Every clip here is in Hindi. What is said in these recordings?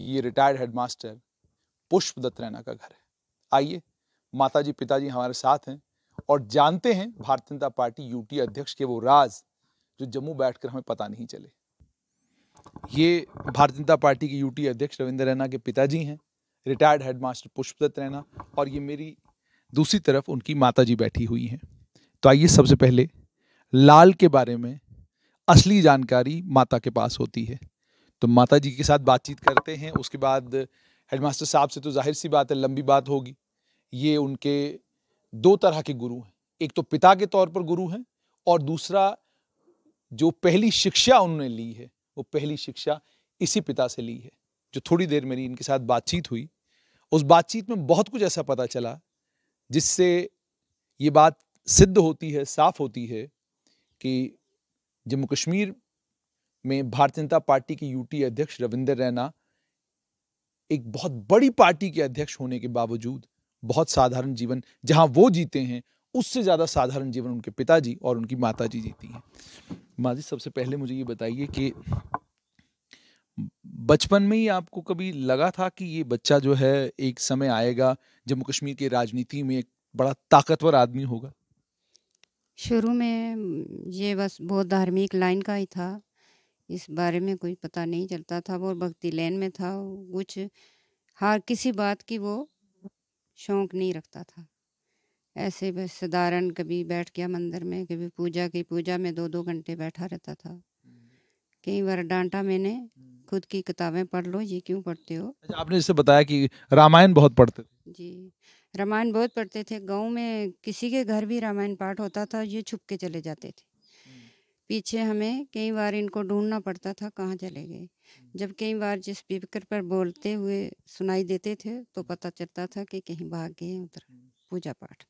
ये रिटायर्ड हेडमास्टर पुष्पदत्त रैना का घर है। आइए, माताजी पिताजी हमारे साथ हैं और जानते हैं भारतीय जनता पार्टी यूटी अध्यक्ष के वो राज जो जम्मू बैठकर हमें पता नहीं चले। ये भारतीय जनता पार्टी के यूटी अध्यक्ष रविंद्र रैना के पिताजी हैं, रिटायर्ड हेडमास्टर पुष्पदत्त रैना, और ये मेरी दूसरी तरफ उनकी माताजी बैठी हुई हैं। तो आइए, सबसे पहले लाल के बारे में असली जानकारी माता के पास होती है, तो माता जी के साथ बातचीत करते हैं। उसके बाद हेडमास्टर साहब से तो जाहिर सी बात है लंबी बात होगी। ये उनके दो तरह के गुरु हैं, एक तो पिता के तौर पर गुरु हैं और दूसरा जो पहली शिक्षा उन्होंने ली है वो पहली शिक्षा इसी पिता से ली है। जो थोड़ी देर मेरी इनके साथ बातचीत हुई, उस बातचीत में बहुत कुछ ऐसा पता चला जिससे ये बात सिद्ध होती है, साफ होती है कि जम्मू कश्मीर में भारतीय जनता पार्टी के यूटी अध्यक्ष रविंद्र रैना एक बहुत बड़ी पार्टी के अध्यक्ष होने के बावजूद बहुत साधारण जीवन जहां वो जीते हैं उससे ज्यादा साधारण जीवन उनके पिताजी और उनकी माताजी जीती हैं। माँ जी, सबसे पहले मुझे ये बताइए कि बचपन में ही आपको कभी लगा था कि ये बच्चा जो है एक समय आएगा जम्मू कश्मीर की राजनीति में एक बड़ा ताकतवर आदमी होगा? शुरू में ये बस बहुत धार्मिक लाइन का ही था, इस बारे में कोई पता नहीं चलता था। वो भक्ति लाइन में था, कुछ हर किसी बात की वो शौक नहीं रखता था। ऐसे बस साधारण कभी बैठ गया मंदिर में, कभी पूजा में 2-2 घंटे बैठा रहता था। कई बार डांटा मैंने, खुद की किताबें पढ़ लो, ये क्यों पढ़ते हो। अच्छा, आपने जैसे बताया कि रामायण बहुत पढ़ते थे। जी, रामायण बहुत पढ़ते थे। गांव में किसी के घर भी रामायण पाठ होता था, ये छुप के चले जाते थे। पीछे हमें कई बार इनको ढूंढना पड़ता था, कहाँ चले गए। जब कई बार जिस स्पीकर पर बोलते हुए सुनाई देते थे तो पता चलता था कि कहीं भाग गए उधर पूजा पाठ।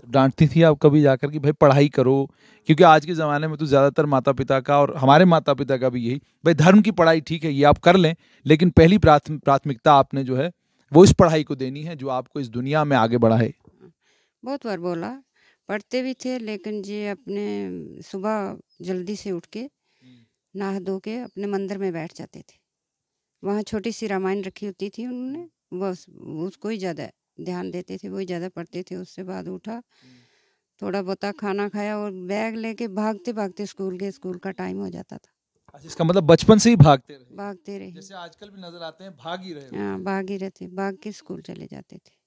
डांटती थी आप कभी जाकर कि भाई पढ़ाई करो? क्योंकि आज के ज़माने में तो ज़्यादातर माता पिता का और हमारे माता पिता का भी यही, भाई धर्म की पढ़ाई ठीक है ये आप कर लें, लेकिन पहली प्राथमिकता आपने जो है वो इस पढ़ाई को देनी है जो आपको इस दुनिया में आगे बढ़ाए। बहुत बार बोला, पढ़ते भी थे, लेकिन ये अपने सुबह जल्दी से उठ के नहा धो के अपने मंदिर में बैठ जाते थे। वहाँ छोटी सी रामायण रखी होती थी उन्होंने, बस उसको ही ज़्यादा ध्यान देते थे, वही ज़्यादा पढ़ते थे। उससे बाद उठा, थोड़ा बहुत खाना खाया और बैग लेके भागते भागते स्कूल गए। स्कूल का टाइम हो जाता था। अच्छा, इसका मतलब बचपन से ही भागते रहे, जैसे आजकल भी नजर आते हैं भाग ही रहे। हाँ, भाग ही रहते, भाग के स्कूल चले जाते थे।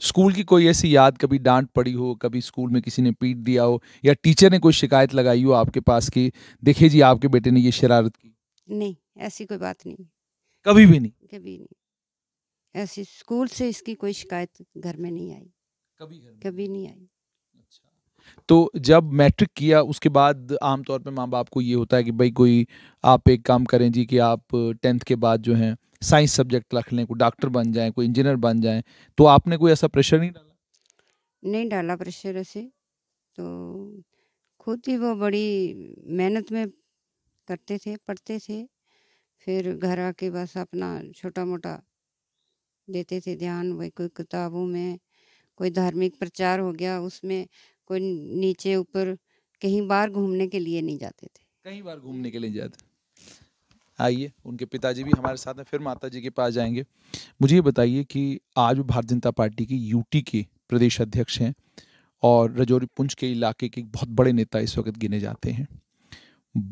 स्कूल की कोई ऐसी याद, कभी डांट पड़ी हो, कभी स्कूल में किसी ने पीट दिया हो या टीचर ने कोई शिकायत लगाई हो आपके पास कि देखिए जी आपके बेटे ने ये शरारत की? नहीं, ऐसी कोई बात नहीं, कभी भी नहीं? कभी नहीं। ऐसी स्कूल से इसकी कोई शिकायत घर में नहीं आई, कभी नहीं आई। तो जब मैट्रिक किया उसके बाद आमतौर पे माँ बाप को ये होता है कि भाई कोई आप एक काम करें जी कि आप 10th के बाद जो है साइंस सब्जेक्ट रख लें, कोई डॉक्टर बन जाएं, कोई इंजीनियर बन जाएं, तो आपने कोई ऐसा प्रेशर नहीं डाला? नहीं डाला प्रेशर ऐसे, तो खुद ही वो बड़ी मेहनत में करते थे, पढ़ते थे। फिर घर आके बस अपना छोटा मोटा देते थे ध्यान, वही कोई किताबों में, कोई धार्मिक प्रचार हो गया उसमें, कोई नीचे ऊपर, कहीं बाहर घूमने के लिए नहीं जाते थे। कहीं बार घूमने के लिए जाते? आइए, उनके पिताजी भी हमारे साथ हैं, फिर माता जी के पास जाएंगे। मुझे ये बताइए कि आज वो भारतीय जनता पार्टी की यूटी के प्रदेश अध्यक्ष हैं और राजौरी पुंछ के इलाके के एक बहुत बड़े नेता इस वक्त गिने जाते हैं।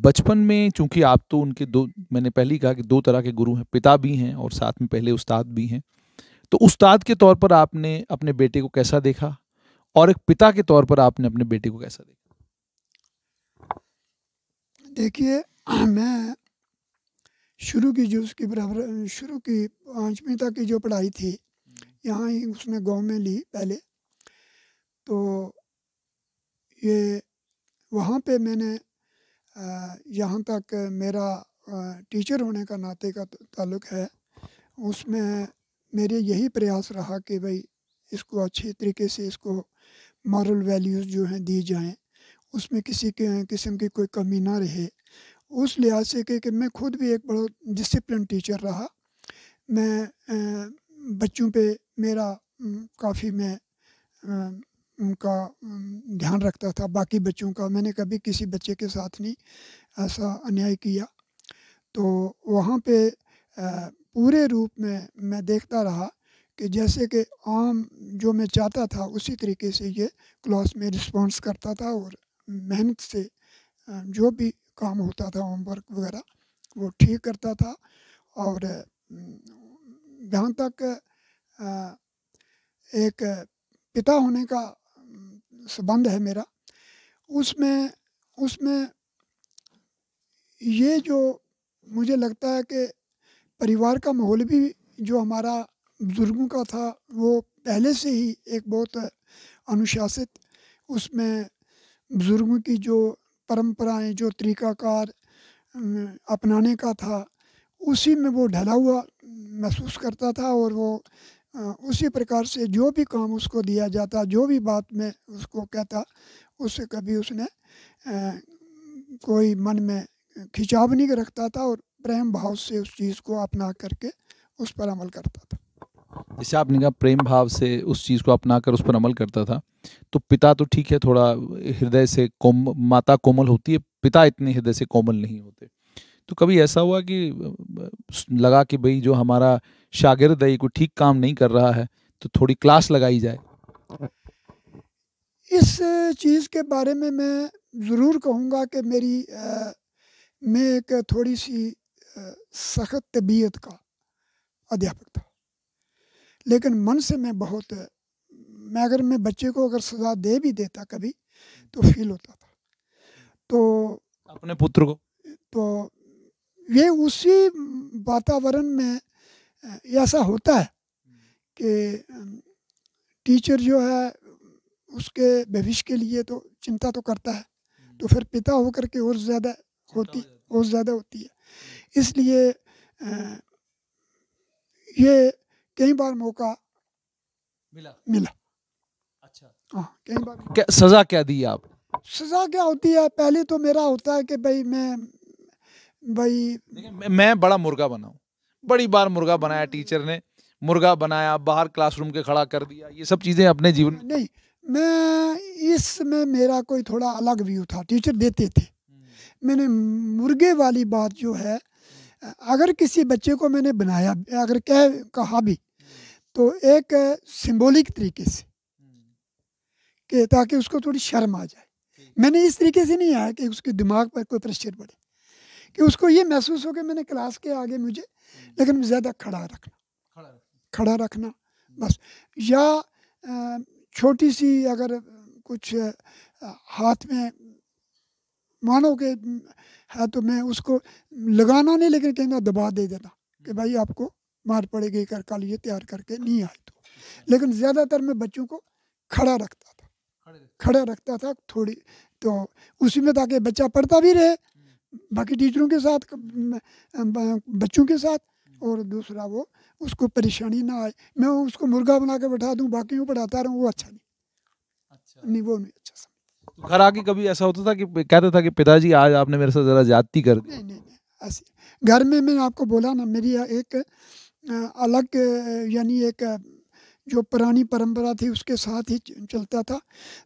बचपन में चूंकि आप तो उनके दो, मैंने पहले ही कहा कि दो तरह के गुरु हैं, पिता भी हैं और साथ में पहले उस्ताद भी हैं। तो उस्ताद के तौर पर आपने अपने बेटे को कैसा देखा और एक पिता के तौर पर आपने अपने बेटे को कैसा देखा? देखिए, मैं शुरू की जो उसकी बराबर शुरू की 5वीं तक की जो पढ़ाई थी यहाँ ही उसने गांव में ली पहले। तो ये वहाँ पे मैंने यहाँ तक मेरा टीचर होने का नाते का ताल्लुक है, उसमें मेरे यही प्रयास रहा कि भाई इसको अच्छी तरीके से इसको मॉरल वैल्यूज़ जो हैं दी जाएं, उसमें किसी के किस्म की कोई कमी ना रहे। उस लिहाज से कि मैं खुद भी एक बड़ा डिसिप्लिन टीचर रहा। मैं बच्चों पे मेरा काफ़ी मैं उनका ध्यान रखता था, बाकी बच्चों का। मैंने कभी किसी बच्चे के साथ नहीं ऐसा अन्याय किया। तो वहाँ पे पूरे रूप में मैं देखता रहा कि जैसे कि आम जो मैं चाहता था उसी तरीके से ये क्लास में रिस्पॉन्स करता था और मेहनत से जो भी काम होता था होमवर्क वगैरह वो ठीक करता था। और जहाँ तक एक पिता होने का संबंध है मेरा, उसमें ये जो मुझे लगता है कि परिवार का माहौल भी जो हमारा बुज़ुर्गों का था वो पहले से ही एक बहुत अनुशासित, उसमें बुज़ुर्गों की जो परंपराएं, जो तरीक़ाकार अपनाने का था, उसी में वो ढला हुआ महसूस करता था। और वो उसी प्रकार से जो भी काम उसको दिया जाता, जो भी बात में उसको कहता, उससे कभी उसने कोई मन में खिंचाव नहीं रखता था और प्रेम भाव से उस चीज़ को अपना करके उस पर अमल करता था। जैसे आपने कहा प्रेम भाव से उस चीज़ को अपना कर उस पर अमल करता था, तो पिता तो ठीक है, थोड़ा हृदय से माता कोमल होती है, पिता इतने हृदय से कोमल नहीं होते। तो कभी ऐसा हुआ कि लगा कि भाई जो हमारा शागिर्द है कोई ठीक काम नहीं कर रहा है तो थोड़ी क्लास लगाई जाए? इस चीज़ के बारे में मैं ज़रूर कहूँगा कि मैं एक थोड़ी सी सख्त तबीयत का अध्यापक था, लेकिन मन से मैं बहुत, अगर मैं बच्चे को अगर सज़ा दे भी देता कभी तो फील होता था। तो अपने पुत्र को तो ये उसी वातावरण में ऐसा होता है कि टीचर जो है उसके भविष्य के लिए तो चिंता तो करता है, तो फिर पिता होकर के और ज़्यादा होती है। इसलिए ये कई बार मौका मिला। अच्छा, हाँ, कई बार। क्या सज़ा क्या दी आप? सज़ा क्या होती है, पहले तो मेरा होता है कि भाई मैं बड़ा मुर्गा बना हूँ, बड़ी बार मुर्गा बनाया टीचर ने, मुर्गा बनाया, बाहर क्लासरूम के खड़ा कर दिया, ये सब चीज़ें अपने जीवन नहीं, मैं इसमें मेरा कोई थोड़ा अलग व्यू था। टीचर देते थे, मैंने मुर्गे वाली बात जो है, अगर किसी बच्चे को मैंने बनाया, अगर कहा भी तो एक सिंबॉलिक तरीके से कि ताकि उसको थोड़ी शर्म आ जाए। मैंने इस तरीके से नहीं आया कि उसके दिमाग पर कोई प्रेशर पड़े, कि उसको ये महसूस हो कि मैंने क्लास के आगे मुझे, लेकिन ज़्यादा खड़ा रखना बस। या छोटी सी अगर कुछ हाथ में मानो कि है तो मैं उसको लगाना नहीं, लेकिन कहना दबा दे देना कि भाई आपको मार पड़ेगी, कल ये तैयार करके नहीं आए तो। लेकिन ज़्यादातर मैं बच्चों को खड़ा रखता था थोड़ी, तो उसी में ताकि बच्चा पढ़ता भी रहे बाकी टीचरों के साथ, बच्चों के साथ, और दूसरा वो उसको परेशानी ना आए। मैं उसको मुर्गा बना के बैठा दूँ, बाकी को पढ़ाता रहूँ, वो अच्छा नहीं, वो नहीं अच्छा समझ। घर आके कभी ऐसा होता था कि कहता था कि पिताजी आज आपने मेरे साथ ज़रा ज्यादती कर दी? नहीं, ऐसे घर में मैंने आपको बोला ना, मेरी एक अलग यानी एक जो पुरानी परंपरा थी उसके साथ ही चलता था।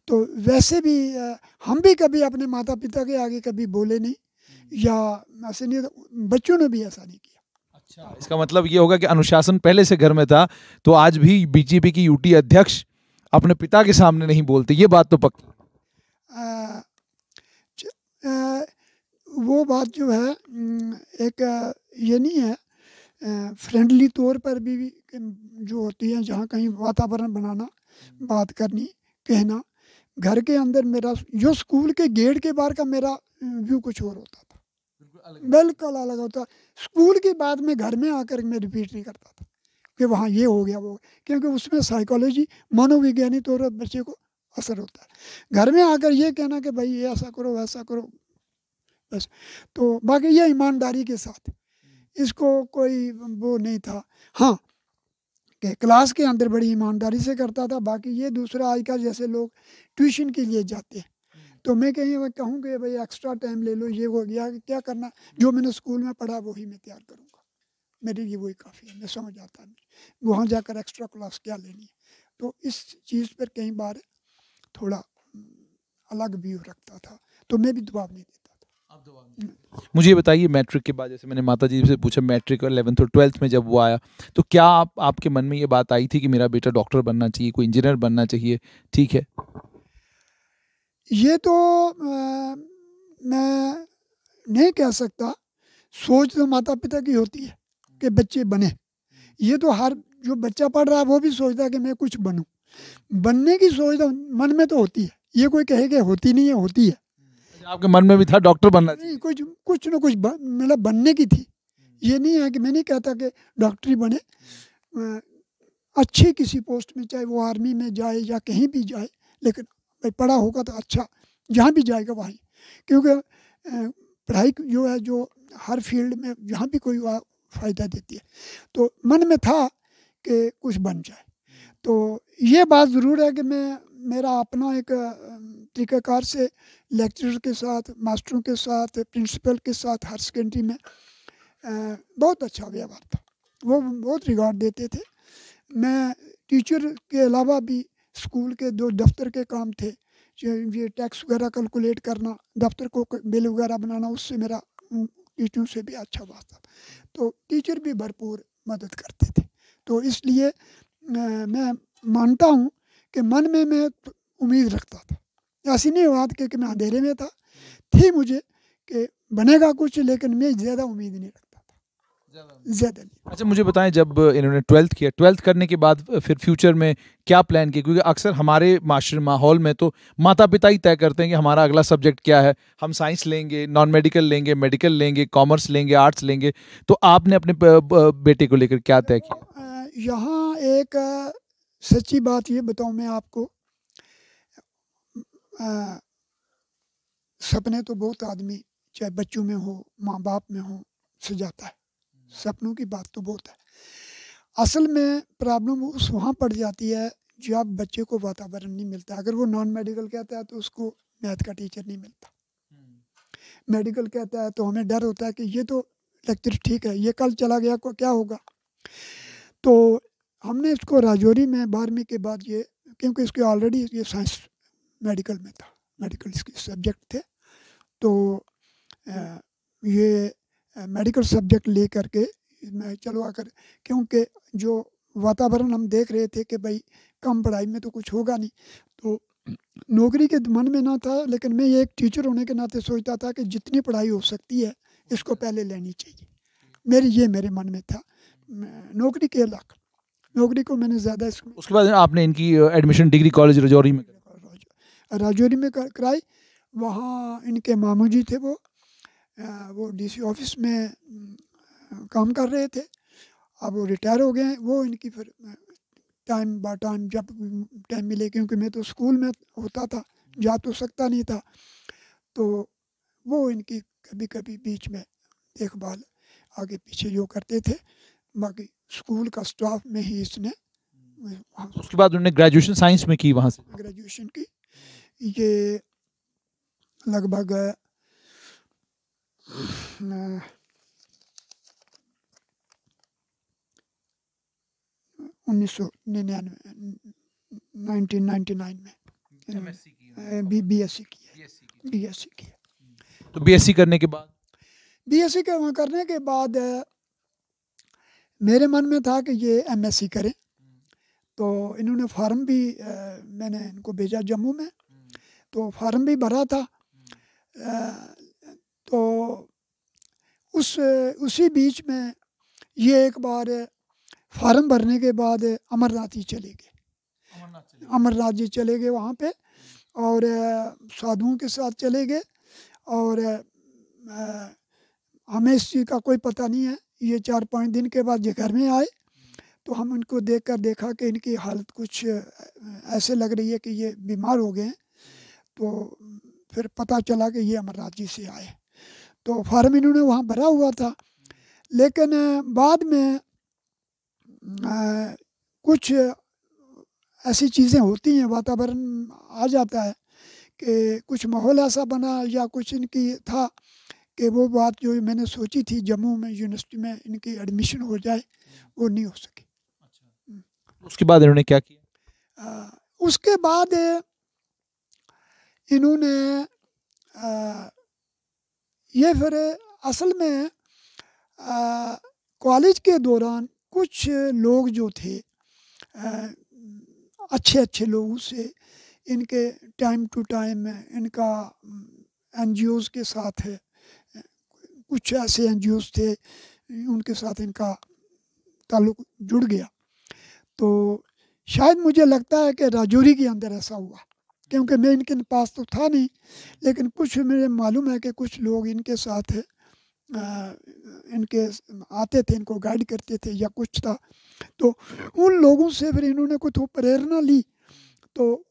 तो वैसे भी हम भी कभी अपने माता पिता के आगे कभी बोले नहीं, या ऐसे नहीं, बच्चों ने भी ऐसा नहीं किया। अच्छा, इसका मतलब ये होगा कि अनुशासन पहले से घर में था, तो आज भी बीजेपी की यूटी अध्यक्ष अपने पिता के सामने नहीं बोलते, ये बात तो पक्की। वो बात जो है एक ये नहीं है, फ्रेंडली तौर पर भी जो होती है, जहाँ कहीं वातावरण बनाना, बात करनी, कहना। घर के अंदर मेरा जो स्कूल के गेट के बाहर का मेरा व्यू कुछ और होता था, बिल्कुल अलग होता। स्कूल की बात में घर में आकर मैं रिपीट नहीं करता था कि वहाँ ये हो गया वो, क्योंकि उसमें साइकोलॉजी, मनोविज्ञानी तौर पर बच्चे को असर होता है। घर में आकर ये कहना कि भाई ये ऐसा करो वैसा करो बस। तो बाकी ये ईमानदारी के साथ, इसको कोई वो नहीं था। हाँ, कि क्लास के अंदर बड़ी ईमानदारी से करता था। बाकी ये दूसरा आजकल जैसे लोग ट्यूशन के लिए जाते हैं, तो मैं कहूँ कि भाई एक्स्ट्रा टाइम ले लो, ये हो गया, क्या करना, जो मैंने स्कूल में पढ़ा वही मैं तैयार करूँगा, मेरे लिए वही काफ़ी है, मैं समझ आता है वहाँ जाकर एक्स्ट्रा क्लास क्या लेनी है। तो इस चीज़ पर कई बार थोड़ा अलग व्यू रखता था, तो मैं भी दबाव नहीं देता था। मुझे ये बताइए, मैट्रिक के बाद, जैसे मैंने माता जी से पूछा, मैट्रिक और 11th और 12th में जब वो आया, तो क्या आपके मन में ये बात आई थी कि मेरा बेटा डॉक्टर बनना चाहिए, कोई इंजीनियर बनना चाहिए? ठीक है, ये तो मैं नहीं कह सकता। सोच तो माता पिता की होती है कि बच्चे बने। ये तो हर जो बच्चा पढ़ रहा है वो भी सोचता है कि मैं कुछ बनूं। बनने की सोच तो मन में तो होती है, ये कोई कहे कि होती नहीं है, होती है। आपके मन में भी था डॉक्टर बनना चाहिए? नहीं, कुछ कुछ ना कुछ मतलब बनने की थी। ये नहीं है कि मैं नहीं कहता कि डॉक्टरी बने, अच्छी किसी पोस्ट में, चाहे वो आर्मी में जाए या कहीं भी जाए, लेकिन भाई पढ़ा होगा तो अच्छा, जहाँ भी जाएगा वहीं। क्योंकि पढ़ाई जो है, जो हर फील्ड में जहाँ भी कोई फ़ायदा देती है, तो मन में था कि कुछ बन जाए। तो ये बात ज़रूर है कि मेरा अपना एक तरीक़ाकार से लेक्चरर के साथ, मास्टरों के साथ, प्रिंसिपल के साथ हायर सेकेंडरी में बहुत अच्छा व्यवहार था। वो बहुत रिगार्ड देते थे। मैं टीचर के अलावा भी स्कूल के दो दफ्तर के काम थे, ये टैक्स वगैरह कैलकुलेट करना, दफ्तर को बिल वगैरह बनाना, उससे मेरा टीचरों से भी अच्छा वास्ता था। तो टीचर भी भरपूर मदद करते थे। तो इसलिए मैं मानता हूँ कि मन में मैं उम्मीद रखता था। ऐसी नहीं बात कि मैं अंधेरे में था, थी मुझे कि बनेगा कुछ, लेकिन मैं ज़्यादा उम्मीद नहीं रखता था, ज़्यादा नहीं। अच्छा, मुझे बताएं, जब इन्होंने 12th किया, 12th करने के बाद फिर फ्यूचर में क्या प्लान किया? क्योंकि अक्सर हमारे मास्टर माहौल में तो माता पिता ही तय करते हैं कि हमारा अगला सब्जेक्ट क्या है, हम साइंस लेंगे, नॉन मेडिकल लेंगे, मेडिकल लेंगे, कॉमर्स लेंगे, आर्ट्स लेंगे। तो आपने अपने बेटे को लेकर क्या तय किया? यहाँ एक सच्ची बात ये बताऊँ मैं आपको, सपने तो बहुत आदमी, चाहे बच्चों में हो, माँ बाप में हो, सजाता है। सपनों की बात तो बहुत है। असल में प्रॉब्लम उस वहाँ पड़ जाती है जब बच्चे को वातावरण नहीं मिलता। अगर वो नॉन मेडिकल कहता है तो उसको मैथ का टीचर नहीं मिलता। मेडिकल कहता है तो हमें डर होता है कि ये तो लेक्चर ठीक है, ये कल चला गया को क्या होगा। तो हमने इसको राजौरी में 12वीं के बाद ये, क्योंकि इसके ऑलरेडी ये साइंस मेडिकल में था, मेडिकल इसके सब्जेक्ट थे, तो ये मेडिकल सब्जेक्ट ले करके मैं चलो अगर, क्योंकि जो वातावरण हम देख रहे थे कि भाई कम पढ़ाई में तो कुछ होगा नहीं, तो नौकरी के मन में ना था, लेकिन मैं ये एक टीचर होने के नाते सोचता था कि जितनी पढ़ाई हो सकती है इसको पहले लेनी चाहिए। ये मेरे मन में था। नौकरी के लाख, नौकरी को मैंने ज़्यादा। उसके बाद आपने इनकी एडमिशन डिग्री कॉलेज राजौरी में कराई। वहाँ इनके मामू जी थे, वो डीसी ऑफिस में काम कर रहे थे। अब वो रिटायर हो गए। वो इनकी फिर टाइम बाय टाइम जब टाइम मिले, क्योंकि मैं तो स्कूल में होता था, जा तो सकता नहीं था, तो वो इनकी कभी कभी बीच में देखभाल आगे पीछे जो करते थे। बाकी स्कूल का स्टाफ में ही इसने। उसके बाद उन्होंने ग्रेजुएशन साइंस में की, वहाँ से ग्रेजुएशन की। ये लगभग 1999 में बीएससी की है। तो बीएससी करने के बाद मेरे मन में था कि ये एमएससी करें। तो इन्होंने फार्म भी, मैंने इनको भेजा जम्मू में, तो फार्म भी भरा था। तो उसी बीच में ये एक बार फार्म भरने के बाद अमरनाथ जी चले गए। अमरनाथ जी चले गए वहाँ पे, और साधुओं के साथ चले गए। और हमें इस चीज़ का कोई पता नहीं है। ये 4-5 दिन के बाद ये घर में आए, तो हम इनको देखा कि इनकी हालत कुछ ऐसे लग रही है कि ये बीमार हो गए हैं। तो फिर पता चला कि ये अमरनाथ जी से आए। तो फार्म इन्होंने वहाँ भरा हुआ था, लेकिन बाद में कुछ ऐसी चीज़ें होती हैं, वातावरण आ जाता है कि कुछ माहौल ऐसा बना या कुछ इनकी था कि वो बात जो मैंने सोची थी जम्मू में यूनिवर्सिटी में इनकी एडमिशन हो जाए, वो नहीं हो सकी। उसके बाद इन्होंने क्या किया? उसके बाद इन्होंने ये फिर असल में कॉलेज के दौरान कुछ लोग जो थे अच्छे अच्छे लोगों से इनके टाइम टू टाइम इनका एनजीओज़ के साथ है, कुछ ऐसे एनजीओज़ थे उनके साथ इनका ताल्लुक़ जुड़ गया। तो शायद मुझे लगता है कि राजौरी के अंदर ऐसा हुआ, क्योंकि मैं इनके पास तो था नहीं, लेकिन कुछ मुझे मालूम है कि कुछ लोग इनके साथ इनके आते थे, इनको गाइड करते थे या कुछ था। तो उन लोगों से फिर इन्होंने कुछ प्रेरणा ली। तो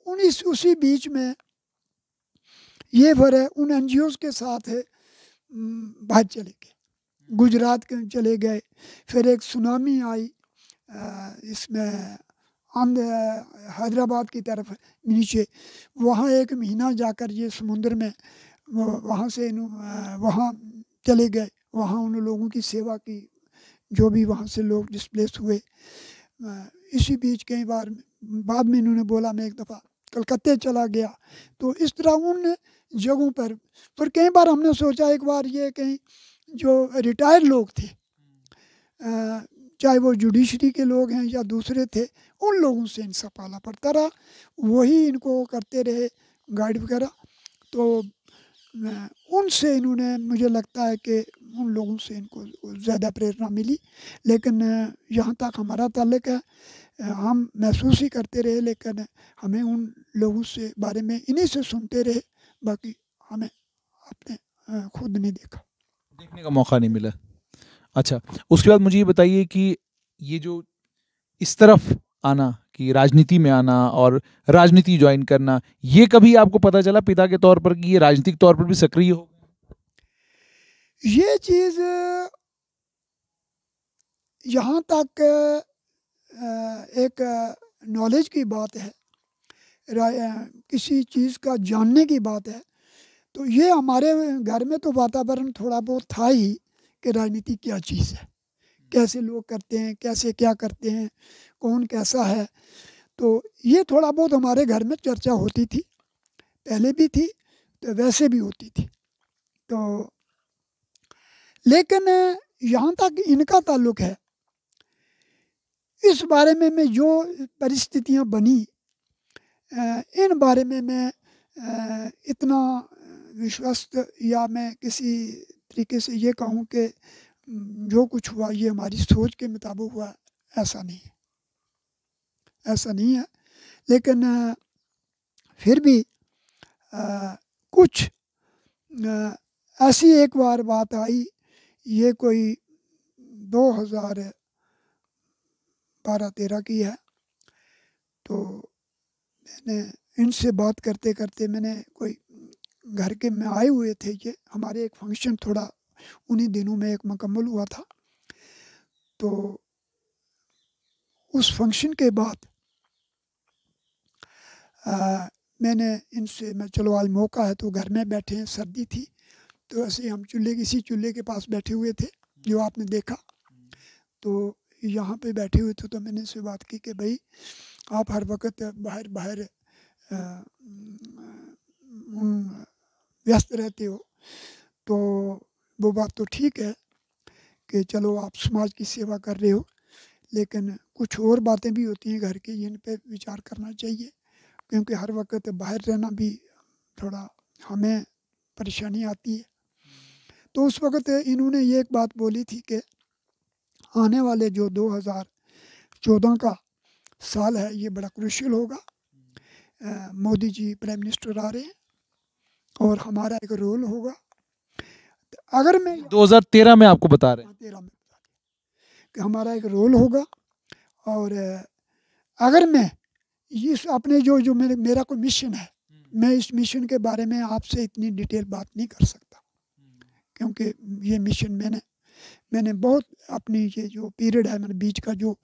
उसी बीच में ये फिर उन एनजीओज़ के साथ बाहर चले गए, गुजरात के चले गए। फिर एक सुनामी आई, इसमें हैदराबाद की तरफ नीचे, वहाँ एक महीना जाकर ये समुद्र में वहाँ से वहाँ चले गए, वहाँ उन लोगों की सेवा की जो भी वहाँ से लोग डिस्प्लेस हुए। इसी बीच कई बार बाद में इन्होंने बोला मैं एक दफ़ा कलकत्ते चला गया। तो इस तरह उन जगहों पर कई बार हमने सोचा एक बार ये कहीं जो रिटायर्ड लोग थे, चाहे वो जुडिशरी के लोग हैं या दूसरे थे, उन लोगों से इनसे पाला पड़ता रहा, वही इनको करते रहे गाइड वगैरह। तो उनसे इन्होंने, मुझे लगता है कि उन लोगों से इनको ज़्यादा प्रेरणा मिली। लेकिन यहाँ तक हमारा ताल्लुक़ है, हम महसूस ही करते रहे, लेकिन हमें उन लोगों से बारे में इन्हीं से सुनते रहे, बाकी हमें अपने खुद नहीं देखने का मौका नहीं मिला। अच्छा, उसके बाद मुझे ये बताइए कि ये जो इस तरफ आना, कि राजनीति में आना और राजनीति ज्वाइन करना, ये कभी आपको पता चला पिता के तौर पर कि ये राजनीतिक तौर पर भी सक्रिय हो गए? ये चीज़ यहाँ तक एक नॉलेज की बात है, किसी चीज़ का जानने की बात है। तो ये हमारे घर में तो वातावरण थोड़ा बहुत था ही कि राजनीति क्या चीज़ है, कैसे लोग करते हैं, कैसे क्या करते हैं, कौन कैसा है। तो ये थोड़ा बहुत हमारे घर में चर्चा होती थी, पहले भी थी तो वैसे भी होती थी। तो लेकिन यहाँ तक इनका ताल्लुक़ है, इस बारे में मैं जो परिस्थितियाँ बनी, इन बारे में मैं इतना विश्वस्त या मैं किसी तरीके से ये कहूँ कि जो कुछ हुआ ये हमारी सोच के मुताबिक हुआ, ऐसा नहीं है, ऐसा नहीं है। लेकिन फिर भी कुछ ऐसी एक बार बात आई, ये कोई 2012-13 की है। तो मैंने इनसे बात करते करते, मैंने कोई घर के में आए हुए थे, ये हमारे एक फंक्शन थोड़ा उन्हीं दिनों में एक मुकम्मल हुआ था। तो उस फंक्शन के बाद मैंने इनसे, मैं चलो आज मौका है तो घर में बैठे हैं, सर्दी थी तो ऐसे हम इसी चूल्हे के पास बैठे हुए थे जो आपने देखा। तो यहाँ पे बैठे हुए थे, तो मैंने इनसे बात की कि भाई आप हर वक्त बाहर व्यस्त रहते हो, तो वो बात तो ठीक है कि चलो आप समाज की सेवा कर रहे हो, लेकिन कुछ और बातें भी होती हैं घर की, जिन पे विचार करना चाहिए, क्योंकि हर वक्त बाहर रहना भी थोड़ा हमें परेशानी आती है। तो उस वक्त इन्होंने ये एक बात बोली थी कि आने वाले जो 2014 का साल है ये बड़ा क्रूशियल होगा, मोदी जी प्राइम मिनिस्टर आ रहे हैं और हमारा एक रोल होगा। अगर मैं 2013 में आपको बता रहे हैं, 13 में बता दें कि हमारा एक रोल होगा, और अगर मैं इस अपने जो मेरा कोई मिशन है, मैं इस मिशन के बारे में आपसे इतनी डिटेल बात नहीं कर सकता, क्योंकि ये मिशन मैंने बहुत अपनी ये जो पीरियड है, मैंने बीच का जो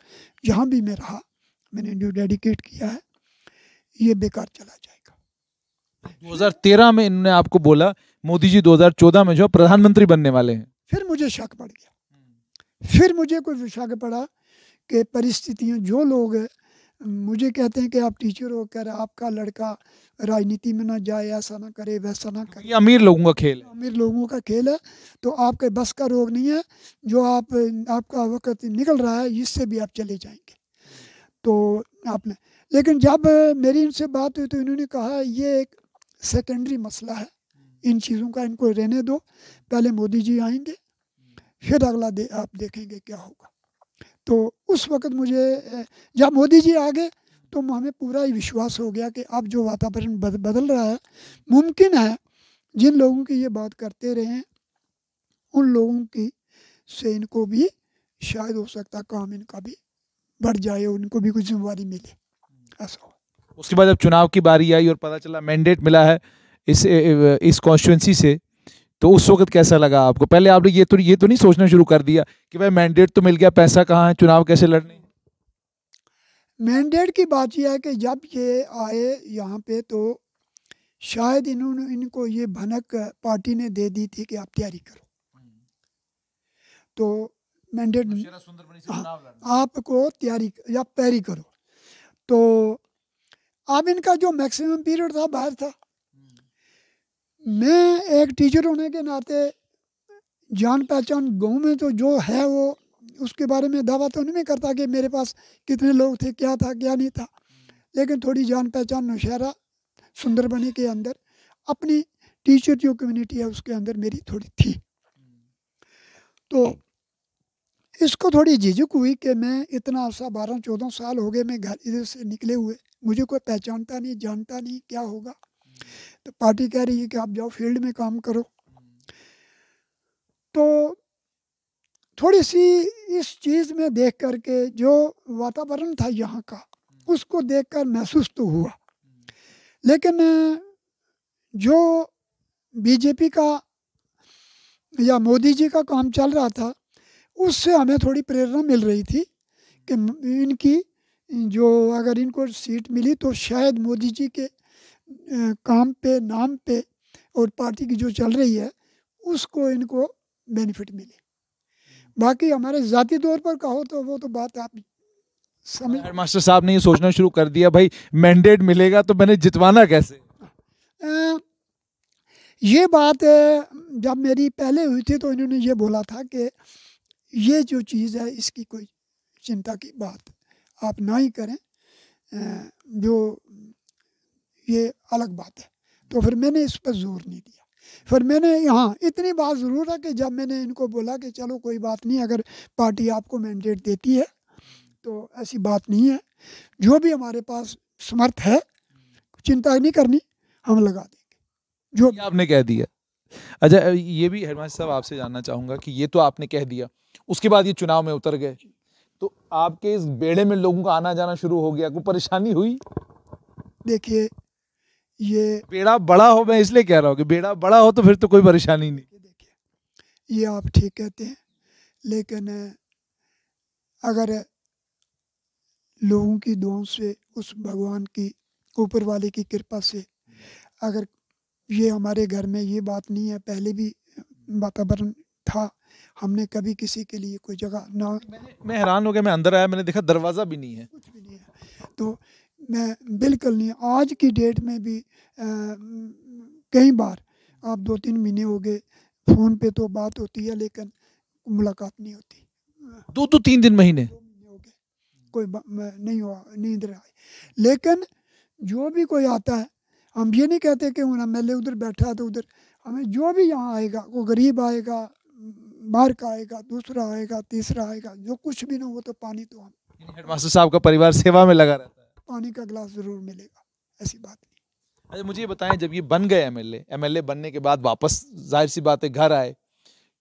जहाँ भी मैं रहा, मैंने जो डेडिकेट किया है, ये बेकार चला जाएगा। 2013 में इन्होंने आपको बोला मोदी जी 2014 में जो प्रधानमंत्री बनने वाले हैं। फिर मुझे शक पड़ गया, फिर मुझे कोई शक पड़ा कि परिस्थितियाँ, जो लोग मुझे कहते हैं कि आप टीचर हो कर आपका लड़का राजनीति में ना जाए, ऐसा ना करे, वैसा ना करे। ये अमीर लोगों का खेल है। अमीर लोगों का खेल है, तो आपके बस का रोग नहीं है। जो आपका वक्त निकल रहा है, इससे भी आप चले जाएंगे। तो आपने, लेकिन जब मेरी इनसे बात हुई तो इन्होंने कहा ये एक सेकेंडरी मसला है, इन चीज़ों का इनको रहने दो, पहले मोदी जी आएंगे, फिर अगला आप देखेंगे क्या होगा। तो उस वक्त मुझे जब मोदी जी आ गए तो हमें पूरा ही विश्वास हो गया कि अब जो वातावरण बदल रहा है, मुमकिन है जिन लोगों की ये बात करते रहे हैं उन लोगों की से इनको भी शायद हो सकता काम इनका भी बढ़ जाए, उनको भी कुछ जिम्मेवारी मिले, ऐसा हो। उसके बाद जब चुनाव की बारी आई और पता चला मैंडेट मिला है इस कॉन्स्टिट्यूंसी से, तो उस वक्त कैसा लगा आपको? पहले आपने ये तो नहीं सोचना शुरू कर दिया कि भाई मैंडेट तो मिल गया, पैसा कहाँ है, चुनाव कैसे लड़ने? मैंडेट की बात यह है कि जब ये आए यहाँ पे तो शायद इनको ये भनक पार्टी ने दे दी थी कि आप तैयारी करो, तो मैंडेट आपको तैयारी या पैरी करो। तो अब इनका जो मैक्सिमम पीरियड था बाहर था। मैं एक टीचर होने के नाते जान पहचान गाँव में तो जो है वो उसके बारे में दावा तो नहीं करता कि मेरे पास कितने लोग थे, क्या था क्या नहीं था, लेकिन थोड़ी जान पहचान नौशहरा सुंदरबनी के अंदर अपनी टीचर जो कम्युनिटी है उसके अंदर मेरी थोड़ी थी। तो इसको थोड़ी झिझक हुई कि मैं इतना अर्सा 12-14 साल हो गए मैं घर इधर से निकले हुए, मुझे कोई पहचानता नहीं, जानता नहीं, क्या होगा। तो पार्टी कह रही है कि आप जाओ फील्ड में काम करो। तो थोड़ी सी इस चीज़ में देख कर के जो वातावरण था यहाँ का उसको देखकर महसूस तो हुआ, लेकिन जो बीजेपी का या मोदी जी का काम चल रहा था उससे हमें थोड़ी प्रेरणा मिल रही थी कि इनकी जो अगर इनको सीट मिली तो शायद मोदी जी के काम पे, नाम पे और पार्टी की जो चल रही है उसको इनको बेनिफिट मिले। बाकी हमारे ज़ाती तौर पर कहो तो वो तो बात आप समझ। हेडमास्टर साहब ने ये सोचना शुरू कर दिया भाई मैंडेट मिलेगा तो मैंने जितवाना कैसे? ये बात जब मेरी पहले हुई थी तो इन्होंने ये बोला था कि ये जो चीज़ है इसकी कोई चिंता की बात आप ना ही करें, जो ये अलग बात है। तो फिर मैंने इस पर जोर नहीं दिया। फिर मैंने यहाँ इतनी बात ज़रूर है कि जब मैंने इनको बोला कि चलो कोई बात नहीं, अगर पार्टी आपको मैंडेट देती है तो ऐसी बात नहीं है, जो भी हमारे पास समर्थ है चिंता नहीं करनी, हम लगा देंगे जो आपने कह दिया। अच्छा, ये भी हेडमास्टर साहब आपसे जानना चाहूँगा कि ये तो आपने कह दिया, उसके बाद ये चुनाव में उतर गए तो आपके इस बेड़े में लोगों का आना जाना शुरू हो गया, कोई परेशानी हुई? देखिए ये बेड़ा बड़ा हो, मैं इसलिए कह रहा हूँ कि बेड़ा बड़ा हो तो फिर तो कोई परेशानी नहीं। देखिए ये आप ठीक कहते हैं, लेकिन अगर लोगों की दुआओं से, उस भगवान की ऊपर वाले की कृपा से अगर ये हमारे घर में ये बात नहीं है, पहले भी वातावरण था, हमने कभी किसी के लिए कोई जगह ना। मैं हैरान हो गया, मैं अंदर आया, मैंने देखा दरवाज़ा भी नहीं है, कुछ भी नहीं है। तो मैं बिल्कुल नहीं, आज की डेट में भी कई बार आप 2-3 महीने हो गए फ़ोन पे तो बात होती है लेकिन मुलाकात नहीं होती। 2-3 महीने हो गए, कोई नहीं हुआ, नींद रहा है। लेकिन जो भी कोई आता है, हम ये नहीं कहते कि MLA उधर बैठा है तो उधर, हमें जो भी यहाँ आएगा, वो गरीब आएगा, बाहर का आएगा, दूसरा आएगा, तीसरा आएगा, जो कुछ भी ना हो तो पानी तो हम। हेडमास्टर साहब का परिवार सेवा में लगा रहता है, पानी का गिलास ज़रूर मिलेगा, ऐसी बात नहीं। अच्छा मुझे ये बताएं, जब ये बन गए MLA बनने के बाद वापस जाहिर सी बात है घर आए,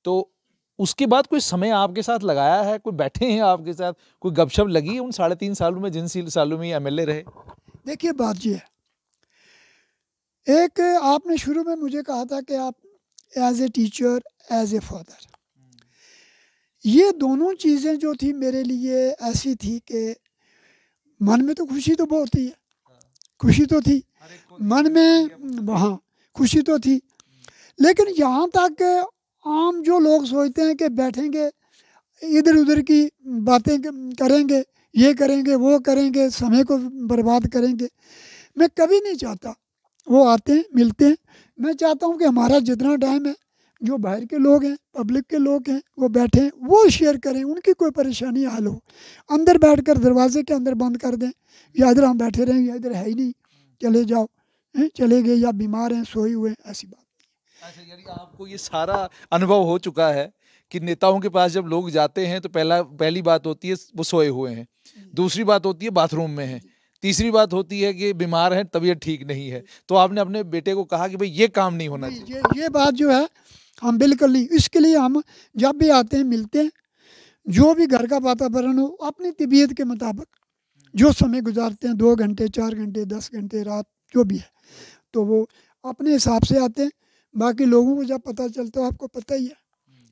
तो उसके बाद कोई समय आपके साथ लगाया है, कोई बैठे हैं आपके साथ, कोई गपशप लगी है उन 3.5 सालों में, जिन सालों में ये MLA रहे? देखिए बात ये है, एक आपने शुरू में मुझे कहा था कि आप as a teacher, as a father, ये दोनों चीज़ें जो थी मेरे लिए ऐसी थी कि मन में तो खुशी तो बहुत ही है, खुशी तो थी मन में, हाँ खुशी तो थी, लेकिन यहाँ तक आम जो लोग सोचते हैं कि बैठेंगे इधर उधर की बातें करेंगे, ये करेंगे, वो करेंगे, समय को बर्बाद करेंगे। मैं कभी नहीं चाहता। वो आते हैं, मिलते हैं। मैं चाहता हूँ कि हमारा जितना टाइम है, जो बाहर के लोग हैं, पब्लिक के लोग हैं, वो बैठे हैं, वो शेयर करें, उनकी कोई परेशानी हल हो। अंदर बैठकर दरवाजे के अंदर बंद कर दें, या इधर हम बैठे रहें, या इधर है ही नहीं, चले जाओ, चले गए, या बीमार हैं, सोए हुए हैं, ऐसी बात। अच्छा, यानी आपको ये सारा अनुभव हो चुका है कि नेताओं के पास जब लोग जाते हैं तो पहली बात होती है वो सोए हुए हैं, दूसरी बात होती है बाथरूम में हैं, तीसरी बात होती है कि बीमार है, तबीयत ठीक नहीं है। तो आपने अपने बेटे को कहा कि भाई ये काम नहीं होना चाहिए। ये बात जो है हम बिल्कुल नहीं। इसके लिए हम जब भी आते हैं, मिलते हैं, जो भी घर का वातावरण हो, अपनी तबीयत के मुताबिक जो समय गुजारते हैं, 2 घंटे, 4 घंटे, 10 घंटे, रात जो भी है, तो वो अपने हिसाब से आते हैं। बाकी लोगों को जब पता चलता है, आपको पता ही है,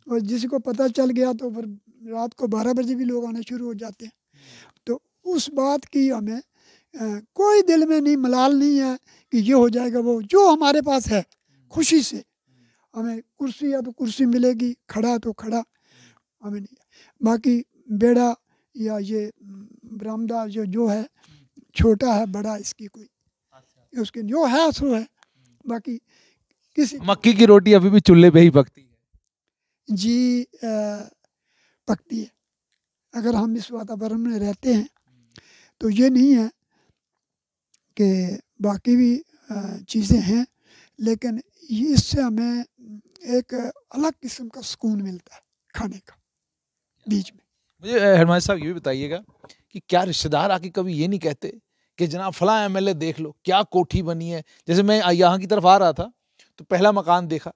और जिसी को पता चल गया तो फिर रात को 12 बजे भी लोग आना शुरू हो जाते हैं। तो उस बात की हमें कोई दिल में नहीं, मलाल नहीं है कि ये हो जाएगा, वो जो हमारे पास है, खुशी से हमें कुर्सी है तो कुर्सी मिलेगी, खड़ा है तो खड़ा, हमें नहीं। बाकी बेड़ा या ये बरामदा जो है, छोटा है बड़ा, इसकी कोई, उसके जो है सो है। बाकी किसी मक्की की रोटी अभी भी चूल्हे पे ही पकती है जी, पकती है। अगर हम इस वातावरण में रहते हैं तो ये नहीं है कि बाकी भी चीज़ें हैं, लेकिन इससे हमें एक अलग किस्म का सुकून मिलता है खाने का बीच में। मुझे हरमान साहब ये भी बताइएगा कि क्या रिश्तेदार आके कभी ये नहीं कहते कि जनाब फलां एमएलए देख लो क्या कोठी बनी है। जैसे मैं यहाँ की तरफ आ रहा था तो पहला मकान देखा,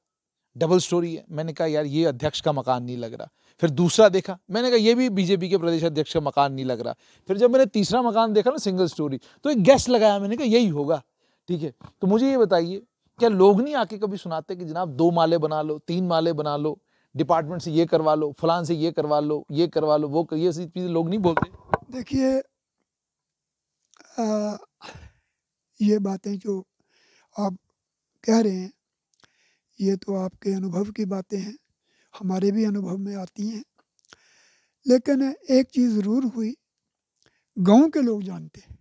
डबल स्टोरी है, मैंने कहा यार ये अध्यक्ष का मकान नहीं लग रहा। फिर दूसरा देखा, मैंने कहा ये भी बीजेपी के प्रदेश अध्यक्ष का मकान नहीं लग रहा। फिर जब मैंने तीसरा मकान देखा ना, सिंगल स्टोरी, तो एक गैस लगाया, मैंने कहा यही होगा। ठीक है, तो मुझे ये बताइए, क्या लोग नहीं आके कभी सुनाते कि जनाब 2 माले बना लो, 3 माले बना लो, डिपार्टमेंट से ये करवा लो, फलान से ये करवा लो, ये करवा लो, वो ये सब चीज़ें लोग नहीं बोलते? देखिए, ये बातें जो आप कह रहे हैं, ये तो आपके अनुभव की बातें हैं, हमारे भी अनुभव में आती हैं। लेकिन एक चीज़ ज़रूर हुई, गांव के लोग जानते हैं।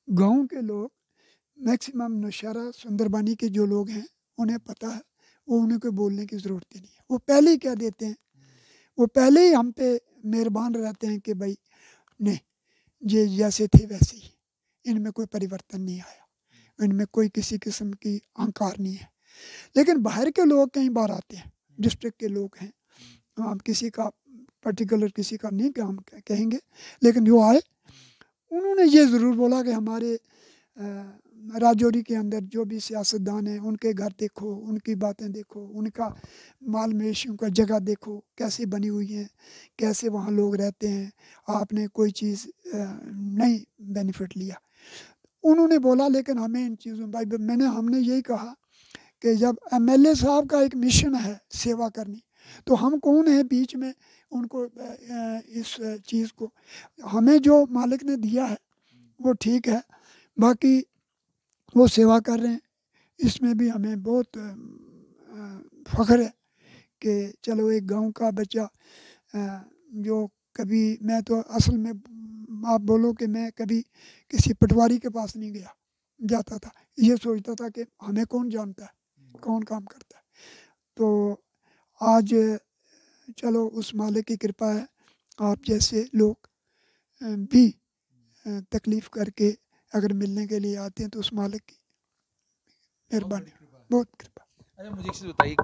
गांव के लोग मैक्सिमम नौशहरा सुंदरबानी के जो लोग हैं, उन्हें पता है, वो उन्हें कोई बोलने की ज़रूरत ही नहीं है। वो पहले ही कह देते हैं, वो पहले ही हम पे मेहरबान रहते हैं कि भाई नहीं, ये जैसे थे वैसे ही, इनमें कोई परिवर्तन नहीं आया, इनमें कोई किसी किस्म की अहंकार नहीं है। लेकिन बाहर के लोग कई बार आते हैं, डिस्ट्रिक्ट के लोग हैं, हम किसी का पर्टिकुलर किसी का नहीं कि हम कहेंगे, लेकिन जो आए उन्होंने ये ज़रूर बोला कि हमारे राजौरी के अंदर जो भी सियासतदान हैं, उनके घर देखो, उनकी बातें देखो, उनका माल मवेशियों का जगह देखो कैसे बनी हुई है, कैसे वहाँ लोग रहते हैं, आपने कोई चीज़ नहीं बेनिफिट लिया। उन्होंने बोला, लेकिन हमें इन चीज़ों भाई हमने यही कहा कि जब एमएलए साहब का एक मिशन है सेवा करनी, तो हम कौन है बीच में उनको इस चीज़ को, हमें जो मालिक ने दिया है वो ठीक है, बाकी वो सेवा कर रहे हैं, इसमें भी हमें बहुत फ़ख्र है कि चलो एक गांव का बच्चा जो कभी, मैं तो असल में आप बोलो कि मैं कभी किसी पटवारी के पास नहीं गया, जाता था, ये सोचता था कि हमें कौन जानता है, कौन काम करता है। तो आज चलो उस मालिक की कृपा है, आप जैसे लोग भी तकलीफ़ करके अगर मिलने के लिए आते हैं तो उस मालिक की मेहरबानी, बहुत कृपा। अच्छा, मुझे एक चीज़ बताइए,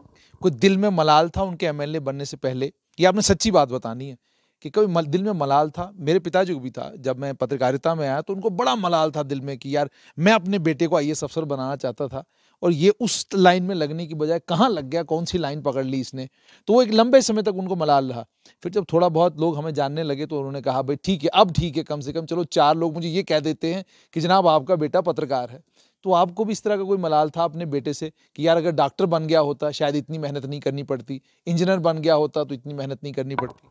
कोई दिल में मलाल था उनके एमएलए बनने से पहले? ये आपने सच्ची बात बतानी है कि कभी दिल में मलाल था? मेरे पिताजी को भी था, जब मैं पत्रकारिता में आया तो उनको बड़ा मलाल था दिल में कि यार मैं अपने बेटे को आईएएस अफसर बनाना चाहता था, और ये उस लाइन में लगने की बजाय कहाँ लग गया, कौन सी लाइन पकड़ ली इसने। तो वो एक लंबे समय तक उनको मलाल रहा। फिर जब थोड़ा बहुत लोग हमें जानने लगे तो उन्होंने कहा भाई ठीक है, अब ठीक है, कम से कम चलो 4 लोग मुझे ये कह देते हैं कि जनाब आपका बेटा पत्रकार है। तो आपको भी इस तरह का कोई मलाल था अपने बेटे से कि यार अगर डॉक्टर बन गया होता शायद इतनी मेहनत नहीं करनी पड़ती, इंजीनियर बन गया होता तो इतनी मेहनत नहीं करनी पड़ती?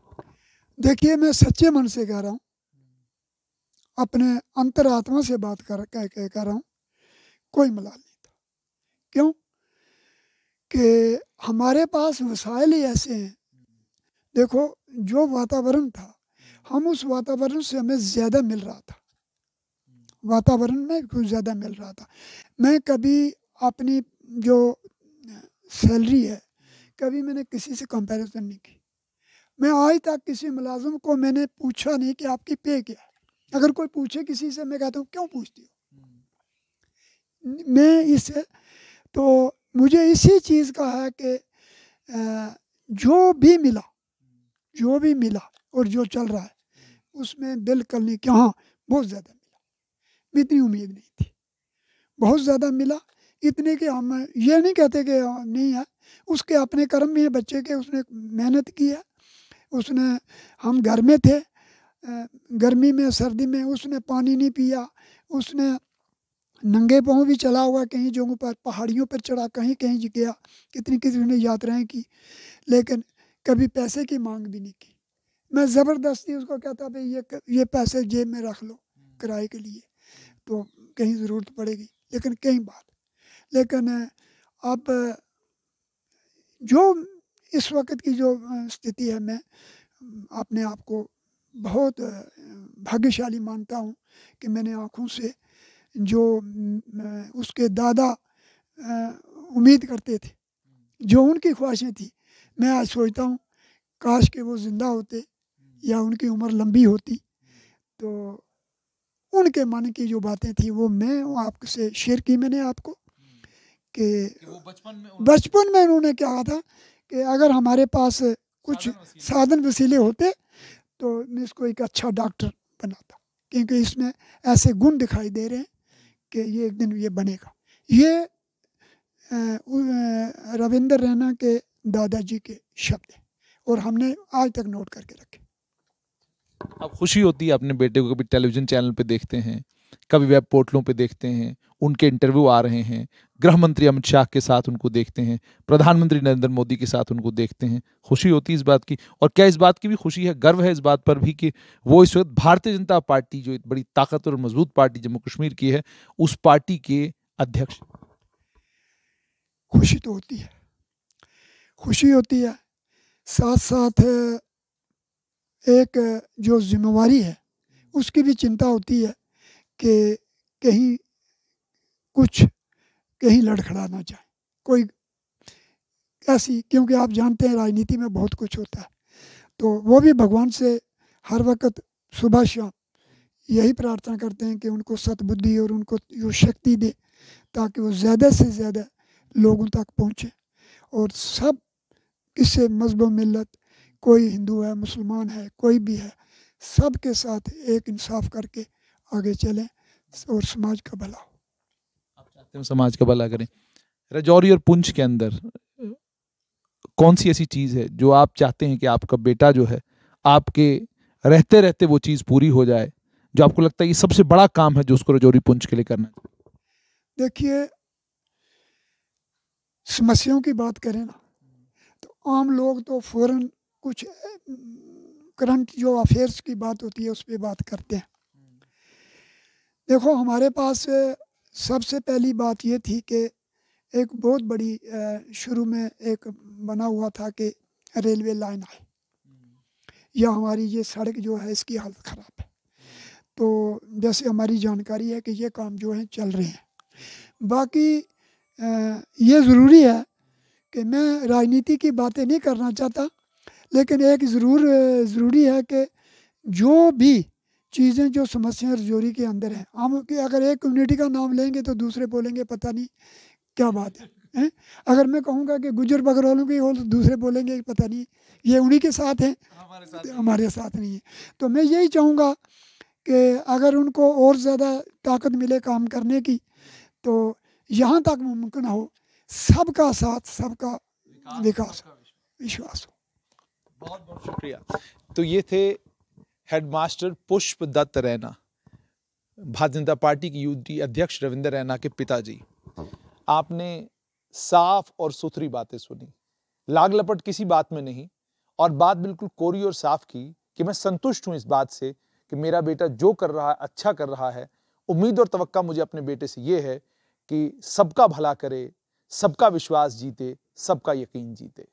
देखिए, मैं सच्चे मन से कह रहा हूँ, अपने अंतरात्मा से बात कह रहा हूँ, कोई मलाल नहीं था। क्यों कि हमारे पास वसाइल ही ऐसे हैं देखो जो वातावरण था, हम उस वातावरण से हमें ज़्यादा मिल रहा था, वातावरण में कुछ ज़्यादा मिल रहा था। मैं कभी अपनी जो सैलरी है, कभी मैंने किसी से कंपैरिजन नहीं की। मैं आज तक किसी मुलाजिम को मैंने पूछा नहीं कि आपकी पे क्या है। अगर कोई पूछे किसी से, मैं कहता हूँ क्यों पूछती हो। मैं इसे तो मुझे इसी चीज़ का है कि जो भी मिला और जो चल रहा है उसमें बिल्कुल नहीं कि हाँ बहुत ज़्यादा मिला, इतनी उम्मीद नहीं थी, बहुत ज़्यादा मिला। इतने कि हम ये नहीं कहते कि नहीं है, उसके अपने कर्म भी हैं बच्चे के, उसने मेहनत की है, उसने, हम घर में थे, गर्मी में सर्दी में उसने पानी नहीं पिया, उसने नंगे पाँव भी चला हुआ कहीं जगहों पर, पहाड़ियों पर चढ़ा, कहीं कहीं गया, कितनी कितनी ने यात्राएं की, लेकिन कभी पैसे की मांग भी नहीं की। मैं ज़बरदस्ती उसको कहता भाई ये पैसे जेब में रख लो किराए के लिए, तो कहीं ज़रूरत पड़ेगी, लेकिन कहीं बात। लेकिन अब जो इस वक्त की जो स्थिति है, मैं अपने आप को बहुत भाग्यशाली मानता हूँ कि मैंने आँखों से जो उसके दादा उम्मीद करते थे, जो उनकी ख्वाहिशें थी, मैं आज सोचता हूँ काश के वो ज़िंदा होते या उनकी उम्र लंबी होती, तो उनके मन की जो बातें थी वो मैं आपसे शेयर की मैंने आपको कि बचपन में उन्होंने कहा था कि अगर हमारे पास कुछ साधन वसीले होते तो मैं इसको एक अच्छा डॉक्टर बनाता, क्योंकि इसमें ऐसे गुण दिखाई दे रहे हैं कि ये एक दिन ये बनेगा। ये रविंदर रैना के दादाजी के शब्द हैं और हमने आज तक नोट करके रखे। अब खुशी होती है अपने बेटे को कभी टेलीविज़न चैनल पे देखते हैं, कभी वेब पोर्टलों पे देखते हैं, उनके इंटरव्यू आ रहे हैं, गृह मंत्री अमित शाह के साथ उनको देखते हैं, प्रधानमंत्री नरेंद्र मोदी के साथ उनको देखते हैं। खुशी होती है इस बात की, और क्या इस बात की भी खुशी है, गर्व है इस बात पर भी कि वो इस वक्त भारतीय जनता पार्टी, जो एक बड़ी ताकतवर और मजबूत पार्टी जम्मू कश्मीर की है, उस पार्टी के अध्यक्ष। खुशी तो होती है, खुशी होती है, साथ साथ एक जो जिम्मेवारी है उसकी भी चिंता होती है कि कहीं लड़खड़ा ना जाए कोई ऐसी, क्योंकि आप जानते हैं राजनीति में बहुत कुछ होता है। तो वो भी भगवान से हर वक्त सुबह शाम यही प्रार्थना करते हैं कि उनको सद्बुद्धि और उनको जो शक्ति दे, ताकि वो ज़्यादा से ज़्यादा लोगों तक पहुँचे और सब किसी मज़हब मिल्लत, कोई हिंदू है, मुसलमान है, कोई भी है, सब के साथ एक इंसाफ करके आगे चलें और समाज का भला हो। आप चाहते हैं समाज का भला करें। राजौरी और पुंछ के अंदर कौन सी ऐसी चीज़ है जो आप चाहते हैं कि आपका बेटा जो है, आपके रहते रहते वो चीज़ पूरी हो जाए, जो आपको लगता है ये सबसे बड़ा काम है जो उसको राजौरी पुंछ के लिए करना चाहिए? देखिए, समस्याओं की बात करें ना, तो आम लोग तो फ़ौरन कुछ करंट जो अफेयर्स की बात होती है उस पर बात करते हैं। देखो, हमारे पास सबसे पहली बात ये थी कि एक बहुत बड़ी शुरू में एक बना हुआ था कि रेलवे लाइन आए, या हमारी ये सड़क जो है इसकी हालत ख़राब है। तो जैसे हमारी जानकारी है कि ये काम जो है चल रहे हैं। बाकी ये ज़रूरी है कि मैं राजनीति की बातें नहीं करना चाहता, लेकिन एक ज़रूरी है कि जो भी चीज़ें जो समस्याएं राजौरी के अंदर हैं, हम कि अगर एक कम्युनिटी का नाम लेंगे तो दूसरे बोलेंगे पता नहीं क्या बात है। अगर मैं कहूँगा कि गुजर बकरवालों की हो तो दूसरे बोलेंगे पता नहीं ये उन्हीं के साथ हैं, हमारे साथ नहीं है। तो मैं यही चाहूँगा कि अगर उनको और ज़्यादा ताकत मिले काम करने की, तो यहाँ तक मुमकिन हो सबका साथ, सबका विकास, विश्वास हो। बहुत बहुत शुक्रिया। तो ये थे हेडमास्टर पुष्प दत्त रैना, भारतीय जनता पार्टी की यूटी अध्यक्ष रविंदर रैना के पिताजी। आपने साफ और सुथरी बातें सुनी, लाग लपट किसी बात में नहीं, और बात बिल्कुल कोरी और साफ की कि मैं संतुष्ट हूं इस बात से कि मेरा बेटा जो कर रहा है अच्छा कर रहा है। उम्मीद और तवक्का मुझे अपने बेटे से ये है कि सबका भला करे, सबका विश्वास जीते, सबका यकीन जीते।